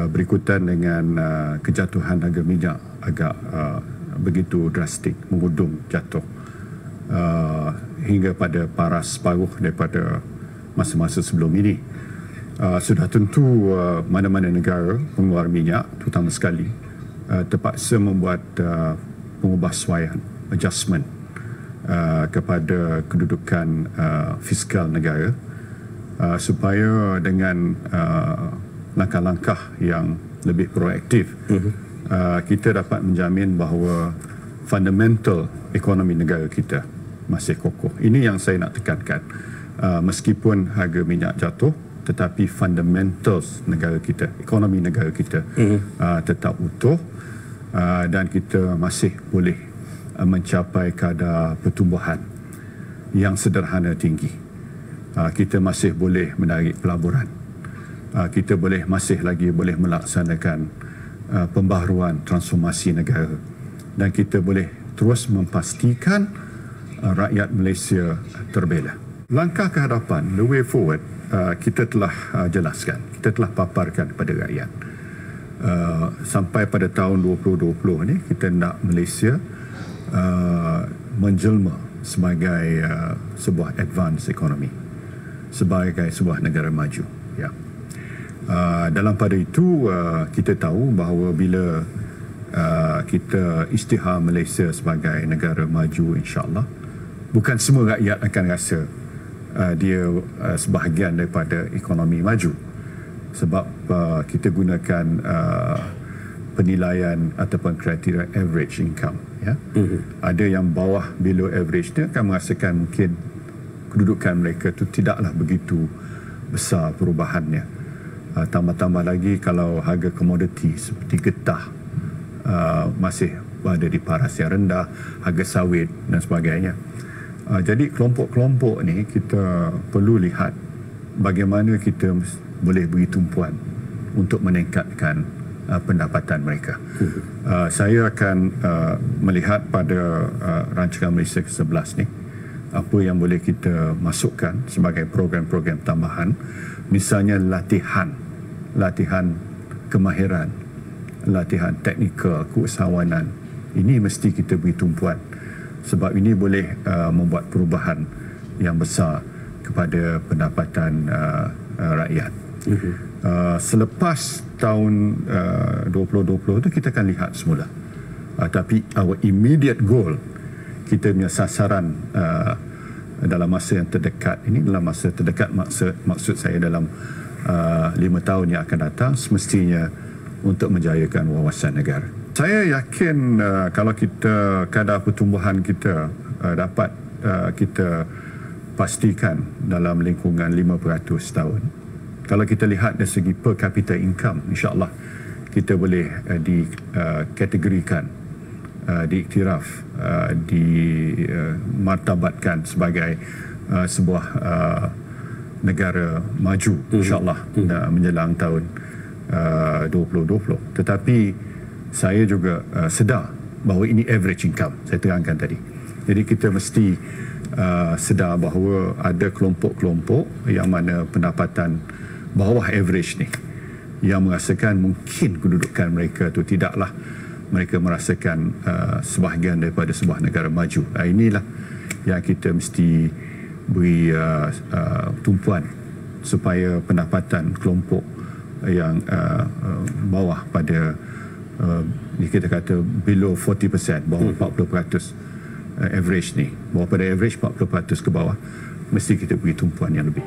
Berikutan dengan kejatuhan harga minyak agak begitu drastik, mengudung jatuh hingga pada paras separuh daripada masa-masa sebelum ini. Sudah tentu mana-mana negara pengeluar minyak terutama sekali terpaksa membuat pengubahsuaian, adjustment kepada kedudukan fiskal negara supaya dengan langkah-langkah yang lebih proaktif kita dapat menjamin bahawa fundamental ekonomi negara kita masih kokoh. Ini yang saya nak tekankan. Meskipun harga minyak jatuh, tetapi fundamentals negara kita, ekonomi negara kita tetap utuh dan kita masih boleh mencapai kadar pertumbuhan yang sederhana tinggi. Kita masih boleh menarik pelaburan. Kita masih lagi boleh melaksanakan pembaharuan transformasi negara dan kita boleh terus memastikan rakyat Malaysia terbela. Langkah ke hadapan, the way forward, kita telah jelaskan, kita telah paparkan kepada rakyat. Sampai pada tahun 2020 ni kita nak Malaysia menjelma sebagai sebuah advance economy, sebagai sebuah negara maju. Ya. Dalam pada itu kita tahu bahawa bila kita isytihar Malaysia sebagai negara maju, insya-Allah bukan semua rakyat akan rasa dia sebahagian daripada ekonomi maju, sebab kita gunakan penilaian ataupun kriteria average income, ya. Ada yang bawah, below average, dia akan merasakan mungkin kedudukan mereka itu tidaklah begitu besar perubahannya. Tambah-tambah lagi kalau harga komoditi seperti getah masih berada di paras yang rendah, harga sawit dan sebagainya. Jadi kelompok-kelompok ni kita perlu lihat bagaimana kita boleh beri tumpuan untuk meningkatkan pendapatan mereka. Saya akan melihat pada rancangan Malaysia ke-11 ni apa yang boleh kita masukkan sebagai program-program tambahan, misalnya latihan kemahiran, latihan teknikal, keusahawanan. Ini mesti kita beri tumpuan sebab ini boleh membuat perubahan yang besar kepada pendapatan rakyat. Selepas tahun 2020 tu kita akan lihat semula. Tapi our immediate goal, kita punya sasaran dalam masa yang terdekat ini, dalam masa terdekat maksud saya dalam 5 tahun yang akan datang, semestinya untuk menjayakan wawasan negara. Saya yakin kalau kita kadar pertumbuhan kita dapat kita pastikan dalam lingkungan 5% setahun. Kalau kita lihat dari segi per capita income, insya-Allah kita boleh dikategorikan, diiktiraf, dimartabatkan sebagai sebuah negara maju, insya-Allah menjelang tahun 2020. Tetapi saya juga sedar bahawa ini average income, saya terangkan tadi. Jadi kita mesti sedar bahawa ada kelompok-kelompok yang mana pendapatan bawah average ni yang merasakan mungkin kedudukan mereka tu tidaklah mereka merasakan sebahagian daripada sebuah negara maju. Inilah yang kita mesti beri tumpuan supaya pendapatan kelompok yang bawah pada kita kata below 40%, bawah 40% average ni, bawah pada average 40% ke bawah, mesti kita beri tumpuan yang lebih.